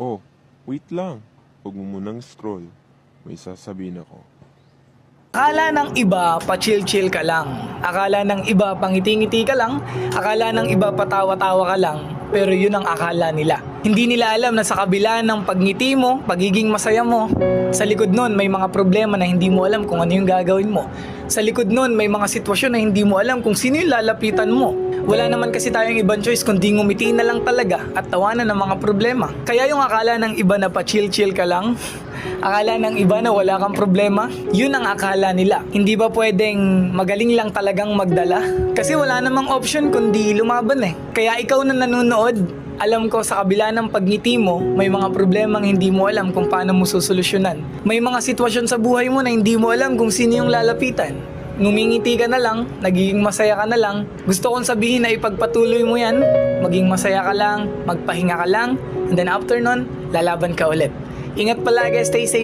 Oh, wait lang. Huwag mo munang scroll. May sasabihin ako. Akala ng iba, pa-chill-chill ka lang. Akala ng iba, pangiti-ngiti ka lang. Akala ng iba, patawa-tawa ka lang. Pero yun ang akala nila. Hindi nila alam na sa kabila ng pagngiti mo, pagiging masaya mo, sa likod nun may mga problema na hindi mo alam kung ano yung gagawin mo. Sa likod nun may mga sitwasyon na hindi mo alam kung sino yung lalapitan mo. Wala naman kasi tayong ibang choice kundi ngumiti na lang talaga at tawanan ng mga problema. Kaya yung akala ng iba na pa-chill-chill ka lang, akala ng iba na wala kang problema, yun ang akala nila. Hindi ba pwedeng magaling lang talagang magdala? Kasi wala namang option kundi lumaban eh. Kaya ikaw na nanonood, alam ko sa kabila ng pagngiti mo, may mga problemang hindi mo alam kung paano mo susolusyonan. May mga sitwasyon sa buhay mo na hindi mo alam kung sino yung lalapitan. Ngumingiti ka na lang, nagiging masaya ka na lang. Gusto kong sabihin na ipagpatuloy mo yan, maging masaya ka lang, magpahinga ka lang, and then after nun, lalaban ka ulit. Ingat palagi, stay safe.